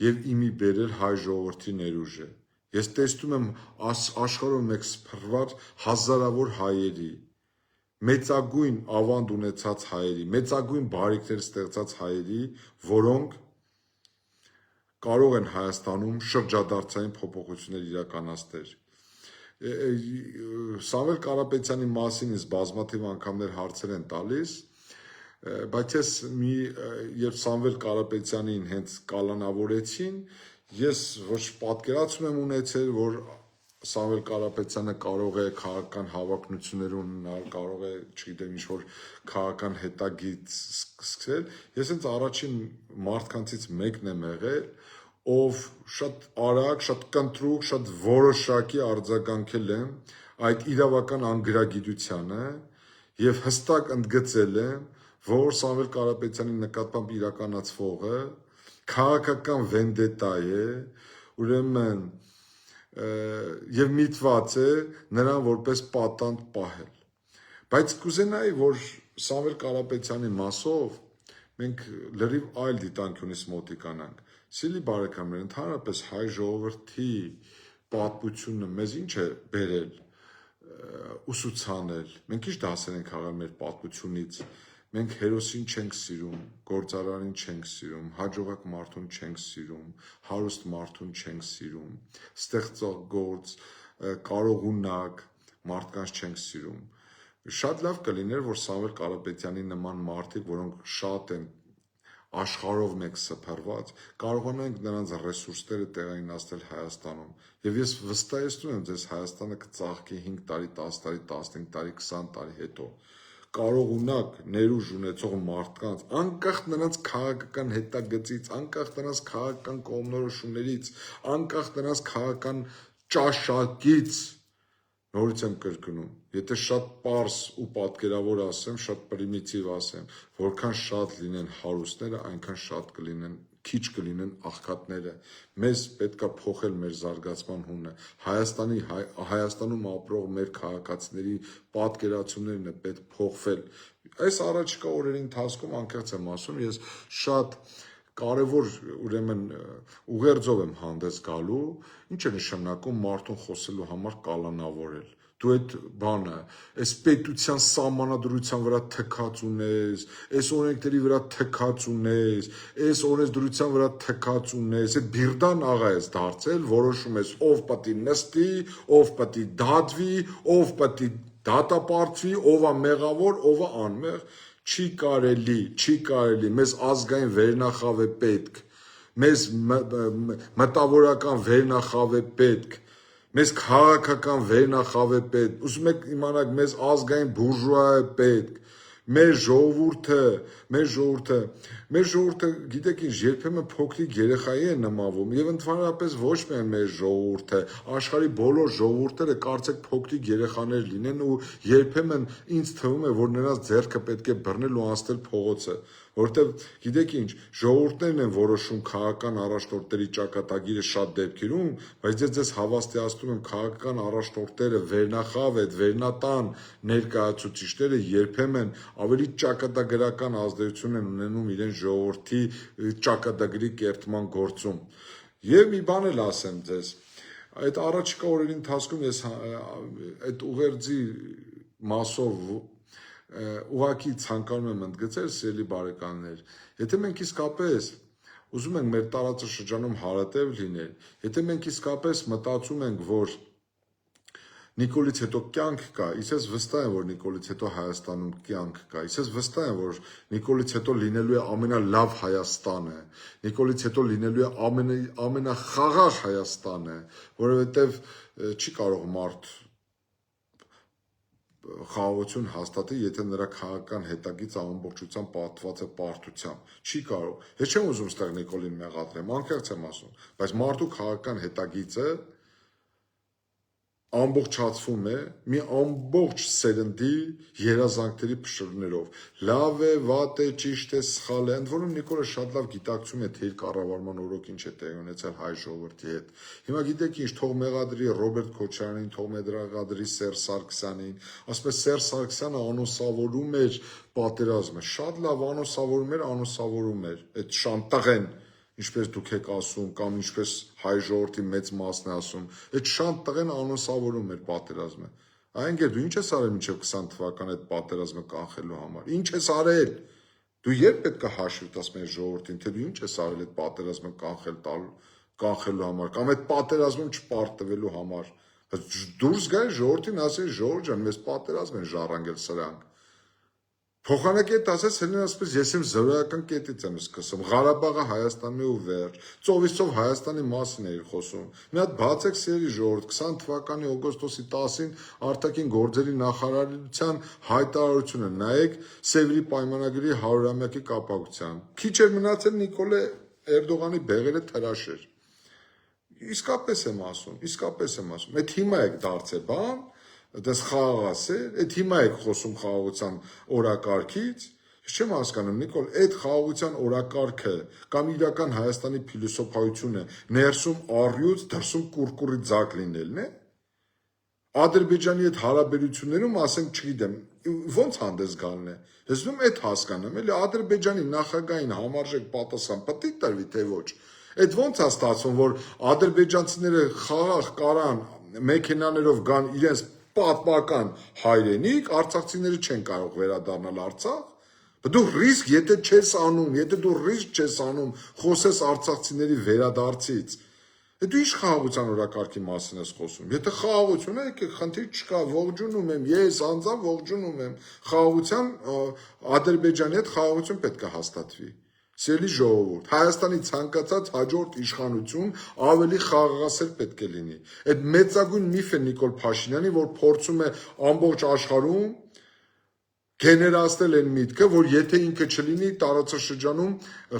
եւ իմի բերել հայ ժողովրդի ներուժը։ Ես տեսնում եմ աշխարհում մեկ սփռված հազարավոր հայերի, մեծագույն ավանդ ունեցած հայերի, մեծագույն բարիքներ ստեղծած հայերի, որոնք կարող են Հայաստանում շրջադարձային փոփոխություններ իրականացնել։ Սամվել Կարապետյանի մասին ինձ բազմաթիվ անգամներ հարցեր են տալիս, բայց ես երբ Սամվել Կարապետյանին հենց կալանավորեցին, ես ոչ պատկերացում եմ ունեցել, որ Սամվել Կարապետյանը կարող է քաղաքական հավակնություններ ունենալ, կարող է, չգիտեմ, ինչ-որ քաղաքական հետագիծ սկսել, ես հենց առաջին մարդկանցից մեկն եմ եղել, ով շատ արագ, շատ կնտրուկ, շատ որոշակի արձագանքել եմ այդ իրավական անգրագիտությանը եւ հստակ ընդգծել եմ, որ Սամվել Կարապետյանի նկատմամբ իրականացվողը քաղաքական վենդետա է, ուրեմն եւ միտված է նրան որպես պատանդ պահել։ Բայց կուզենայի, որ Սամվել Կարապետյանի մասով մենք լրիվ այլ դիտանկյունից մոտիկանանք։ Սիրելի բարեկամներ, ընդհանրապես հայ ժողովրդի պատմությունը մեզ ինչ է բերել, ուսուցանել, մենք ինչ դասեր ենք քաղել մեր պատմությունից, մենք հերոսին չենք սիրում, գործարանին չենք սիրում, հաջողակ մարդուն չենք սիրում, հարուստ մարդուն չենք սիրում, ստեղծագործ, կարողունակ մարդկանց չենք սիրում։ Շատ լավ կլիներ, որ Սամվել Կարապետյանի նման մարդիկ, որոնք շատ են աշխարհով մեկ սփռված, կարողանանք նրանց ռեսուրսները տեղայնացնել Հայաստանում։ Եվ ես վստահեցնում եմ ձեզ, Հայաստանը կծաղկի 5 տարի, 10 տարի, 15 տարի, 20 տարի հետո։ Կարողունակ ներուժ ունեցող մարդկանց, անկախ նրանց քաղաքական հետագծից, անկախ նրանց քաղաքական կողմնորոշումներից, անկախ նրանց քաղաքական ճաշակից, նորից եմ կրկնում, եթե շատ պարզ ու պատկերավոր ասեմ, շատ պրիմիտիվ ասեմ, որքան շատ լինեն հարուստները, այնքան շատ կլինեն, քիչ կլինեն աղքատները։ Մեզ պետքա փոխել մեր զարգացման հունը։ Հայաստանում ապրող մեր քաղաքացիների պատկերացումներն է պետք փոխվել։ Այս առաջիկա օրերի ընթացքում անկեղծ եմ ասում, ես շատ կարևոր ուրեմն ուղերձով եմ հանդես գալու, ինչ է նշանակում մարդուն խոսելու համար կալանավորել։ Դու այդ բանը, այս պետության սահմանադրության վրա թքած ունես, այս օրենքների վրա թքած ունես, այս օրենսդրության վրա թքած ունես, այդ բիրդան աղա ես դարձել, որոշում ես ով պետք է նստի, ով պետք է դատվի, ով պետք է դատապարտվի, ով է մեղավոր, ով է անմեղ, չի կարելի, մեզ ազգային վերնախավ է պետք, մեզ մտավորական վերնախավ է պետք, մեզ քաղաքական վերնախավ է պետք, ուզում եք իմանալ, մեզ ազգային բուրժուա է պետք, մեր ժողովուրդը, գիտեք ինչ, երբեմն փոքրիկ երեխայի է նմանվում եւ ընդհանրապես ոչ միայն մեր ժողովուրդը, աշխարհի բոլոր ժողովուրդները կարծեք փոքրիկ երեխաներ լինեն ու երբեմն ինձ թվում է, որ նրանց ձեռքը պետք է բռնել ու անցնել փողոցը, որովհետեւ գիտեք ինչ, ժողովուրդներն են որոշում քաղաքական առաջնորդների ճակատագիրը շատ դեպքերում, բայց ես ձեզ հավաստիացնում եմ, քաղաքական առաջնորդները վերնախավ այդ վերնատան ներկայացուցիչները երբեմն ավելի ճակատագրական ազդեցություն են ունենում իրենց ժողովրդի ճակատագրի կերտման գործում։ Եվ մի բան էլ ասեմ ձեզ, այդ առաջիկա օրերի ընթացքում ես այդ ուղերձի մասով ուղղակի ցանկանում եմ ընդգծել, սիրելի բարեկամներ, եթե մենք իսկապես ուզում ենք մեր տարածաշրջանում հարատև լինել, եթե մենք իսկապես մտածում ենք, որ Նիկոլից հետո կյանք կա, ես ես վստահ եմ, որ Նիկոլից հետո Հայաստանում կյանք կա, ես ես վստահ եմ, որ Նիկոլից հետո լինելու է ամենալավ Հայաստանը, Նիկոլից հետո լինելու է ամենախաղաղ Հայաստանը, որովհետև չի կարող մարդ խաղաղություն հաստատի, եթե նրա քաղաքական հետագիծը ամբողջությամբ պատված է պարտությամբ, չի կարող, ես չեմ ուզում ստեղ Նիկոլին մեղադրեմ, անկեղծ եմ ասում, բայց մարդու քաղաքական հետագիծը ամբողջացվում է մի ամբողջ սերնդի երազանքների փշրներով, լավ է, վատ է, ճիշտ է, սխալ է, ընդ որում Նիկոլը շատ լավ գիտակցում է, թե իր կառավարման օրոք ինչ է տեղի ունեցել հայ ժողովրդի հետ։ Հիմա գիտեք ինչ, թող մեղադրի Ռոբերտ Քոչարյանին, թող մեղադրի Սերժ Սարգսյանին, ասում է Սերժ Սարգսյանը անուսավորում էր պատերազմը, շատ լավ անուսավորում էր, այդ շանտաղեն ինչպես դուք եք ասում, կամ ինչպես հայ ժողովրդի մեծ մասն է ասում, այդ շանտ տղեն անուսավորում էր պատերազմը։ Այնգեր դու ինչ ես արել մինչև 20 թվական այդ պատերազմը կանխելու համար։ Ինչ ես արել։ Դու երբ պետք է հաշվի տաս մեր ժողովրդին, թե դու ինչ ես արել այդ պատերազմը կանխելու համար, կամ այդ պատերազմում չպարտվելու համար։ Դուրս գայ ժողովրդին ասել ժողովուրդ ջան, մեզ պատերազմ են ժառանգել սրանք։ Փոխանակետ ասած հենց ասես ես եմ զրոյական կետից եմ սկսում Ղարաբաղը Հայաստանի ու վեր ծովիցով Հայաստանի մասին էի խոսում մի հատ բացեք սերի ժողովուրդ 20 թվականի օգոստոսի 10-ին արտաքին գործերի նախարարության հայտարարությունը նայեք Սևրի պայմանագրի 100-ամյակի կապակցությամբ քիչ էր մնացել Նիկոլե Էրդողանի բեղերը թրաշեր իսկապես եմ ասում այդ հիմա եք դարձել բան դες խաղաղասեր, այդ հիմա եք խոսում խաղաղության օրակարգից, ես չեմ հասկանում, Նիկոլ, այդ խաղաղության օրակարգը կամ իրական Հայաստանի փիլիսոփայությունը ներսում առյուծ, դրսում կուրկուրի ձակ լինելն է։ Ադրբեջանի հետ հարաբերություններում, ասենք, չգիտեմ, ոնց հանդես գալն է։ Ես ուզում այդ հասկանամ, էլի Ադրբեջանի նախագահային համարժեք պատասխան պետք է տրվի, թե ոչ։ Այդ ոնց է ստացվում, որ ադրբեջանցիները խաղաղ կարան մեքենաներով գան իրենց պատմական հայրենիք, արցախցիները չեն կարող վերադառնալ Արցախ։ Դու ռիսկ, եթե չես անում, եթե դու ռիսկ չես անում, խոսես արցախցիների վերադարձից։ Դու ինչ խաղաղության օրակարգի մասին ես խոսում։ Եթե խաղաղություն է, խնդիր չկա, ողջունում եմ, ես անձամբ ողջունում եմ։ Խաղաղության Ադրբեջանի հետ խաղաղություն պետք է հաստատվի։ Սիրելի ժողովուրդ, Հայաստանի ցանկացած հաջորդ իշխանություն ավելի խաղաղասեր պետք է լինի։ Այդ մեծագույն միֆ է Նիկոլ Փաշինյանի, որ փորձում է ամբողջ աշխարհում գեներացնել այն միտքը, որ եթե ինքը չլինի տարածաշրջանում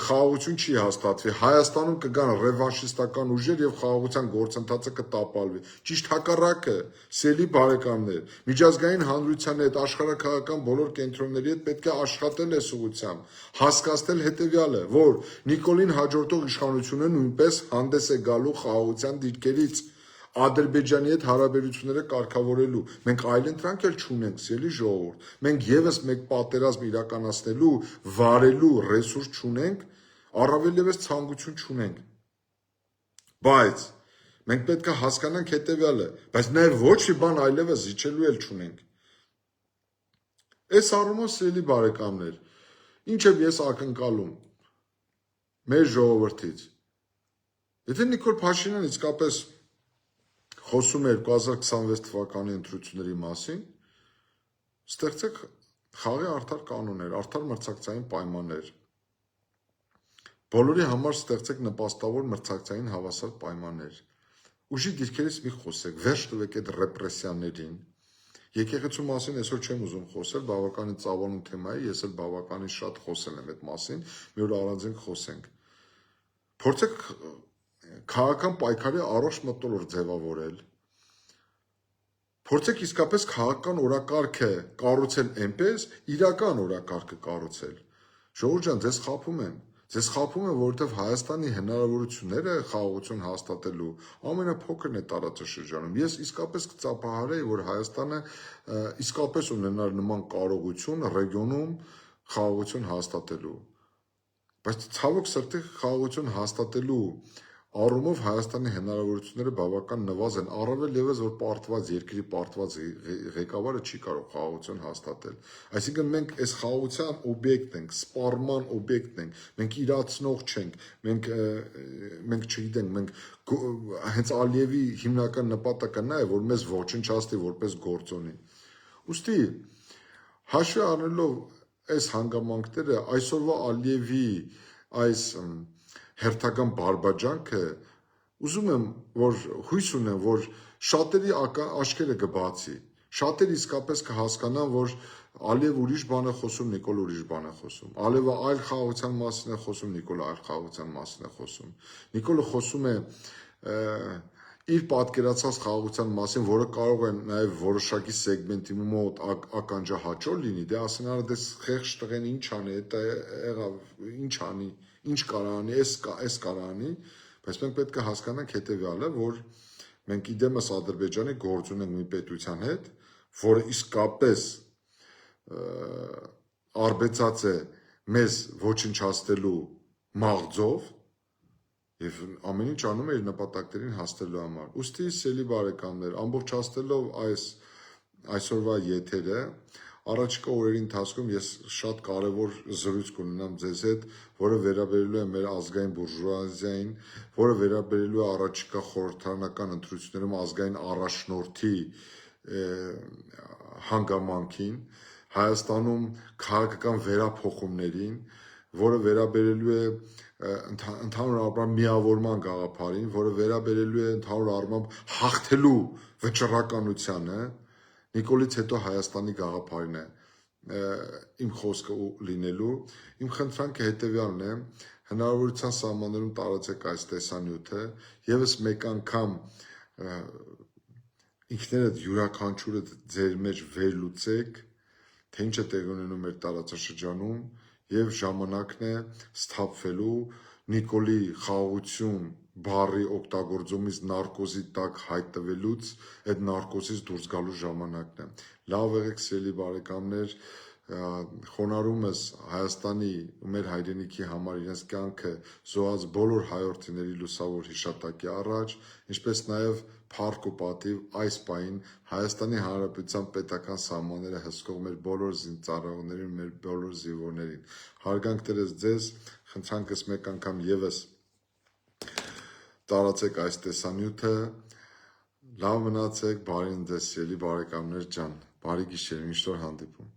խաղաղություն չի հաստատվի, Հայաստանում կգան ռևանշիստական ուժեր եւ խաղաղության գործընթացը կտապալվի։ Ճիշտ հակառակը, սիրելի բարեկամներ, միջազգային հանրության հետ, աշխարհաքաղաքական բոլոր կենտրոնների հետ պետք է աշխատել այս ուղղությամբ, հասկացնել հետեւյալը, որ Նիկոլին հաջորդող իշխանությունը նույնպես հանդես է գալու խաղաղության դիրքերից Ադրբեջանի հետ հարաբերությունները կարգավորելու։ Մենք այլընտրանք էլ չունենք, սիրելի ժողովուրդ։ Մենք եւս մեկ պատերազմ իրականացնելու, վարելու ռեսուրս չունենք, առավել եւս ցանկություն չունենք։ Բայց մենք պետք է հասկանանք հետեւյալը, բայց նաեւ ոչ մի բան այլևս իջելու էլ չունենք։ Այս առումով, սիրելի բարեկամներ, ինչ եմ ես ակնկալում մեր ժողովրդից։ Եթե Նիկոլ Փաշինյանը իսկապես խոսում է 2026 թվականի ընտրությունների մասին, ստեղծեք խաղի արդար կանոններ, արդար մրցակցային պայմաններ։ Բոլորի համար ստեղծեք նպաստավոր մրցակցային հավասար պայմաններ։ Ուժի դիրքերից մի խոսեք, վերջ տվեք այդ ռեպրեսիաներին։ Եկեղեցու մասին այսօր չեմ ուզում խոսել, բավականին ծավալուն թեմա է, ես էլ բավականին շատ խոսել եմ այդ մասին, մի օր առանձին խոսենք։ Փորձեք քաղաքական պայքարի առողջ մթնոլորտ ձևավորել։ Փորձեք իսկապես քաղաքական օրակարգը կառուցել այնպես, իրական օրակարգը կառուցել։ Ժողովուրդ ջան, ձեզ խաբում են, որովհետև Հայաստանի հնարավորությունները խաղաղություն հաստատելու ամենափոքրն է տարածաշրջանում։ Ես իսկապես կծափահարեի, որ Հայաստանը իսկապես ունենար նման կարողություն ռեգիոնում խաղաղություն հաստատելու։ Բայց ցավոք սրտի խաղաղություն հաստատելու առումով Հայաստանի հնարավորությունները բավական նվազ են, առավել եւս որ երկրի պարտված ղեկավարը չի կարող խաղաղություն հաստատել։ Այսինքն մենք այս խաղաղության օբյեկտ ենք, սպառման օբյեկտ ենք, մենք իրացնող չենք, մենք չգիտենք, մենք հենց Ալիևի հիմնական նպատակը նա է, որ մեզ ոչնչացնի որպես գործոնի։ Ուստի հաշվի առնելով այս հանգամանքները, այսօրվա Ալիևի այս հերթական բարբաջանքը ուզում եմ, որ հույս ունեմ, որ շատերի աչքերը կբացի, շատերը իսկապես կհասկանան, որ Ալիև ուրիշ բան է խոսում, Նիկոլ ուրիշ բան է խոսում, Ալիևը այլ խաղաղության մասին է խոսում, Նիկոլը այլ խաղաղության մասին է խոսում, Նիկոլը խոսում է իր պատկերացած խաղաղության մասին, որը կարող է նաև որոշակի սեգմենտի մոտ ականջահաճո լինի, դե ասեն արա դες խեղճ տղեն ինչ անի, դա եղավ, ինչ անի, ինչ կարանի, էս կարանի, բայց մենք պետք է հասկանանք հետեւյալը, որ մենք իդեմս Ադրբեջանի գործ ունենք մի պետության հետ, որը իսկապես արբեցած է մեզ ոչնչացնելու մաղձով եւ ամեն ինչ անում է իր նպատակներին հասնելու համար։ Ուստի սիրելի բարեկամներ, ամբողջացնելով այսօրվա եթերը, առաջիկա օրերի ընթացքում ես շատ կարևոր զրույց կունենամ ձեզ հետ, որը վերաբերելու է մեր ազգային բուրժուազիային, որը վերաբերելու է առաջիկա խորհրդարանական ընտրություններում ազգային առաջնորդի հանգամանքին, Հայաստանում քաղաքական վերափոխումներին, որը վերաբերելու է ընդհանուր առմամբ միավորման գաղափարին, որը վերաբերելու է ընդհանուր առմամբ հաղթելու վճռականությանը, Նիկոլից հետո Հայաստանի գաղափարին է իմ խոսքը լինելու, իմ խնդրանքը հետևյալն է, հնարավորության սահմաններում տարածեք այս տեսանյութը, եւս մեկ անգամ ինքներդ յուրաքանչյուրը ձեր մեջ վերլուծեք, թե ինչ է տեղի ունենում մեր տարածաշրջանում եւ ժամանակն է սթափվելու Նիկոլի խաղաղություն բառի օգտագործումից նարկոզի տակ հայտնվելուց այդ նարկոզից դուրս գալու ժամանակն է։ Լավ եղեք, սիրելի բարեկամներ, խոնարհում ես Հայաստանի ու մեր հայրենիքի համար իրենց կյանքը զոհած բոլոր հայրենիների լուսավոր հիշատակի առաջ, ինչպես նաև փառք ու պատիվ այս պահին Հայաստանի Հանրապետության պետական սահմանները հսկող մեր բոլոր զինծառայողներին, մեր բոլոր զինվորներին։ Հարգանք տերես ձեզ, խնդրանքս մեկ անգամ եւս տարածեք այս տեսանյութը, լավ մնացեք, բարին ձեզ սիրելի բարեկամներ ջան, բարի գիշեր, միշտ որ հանդիպում։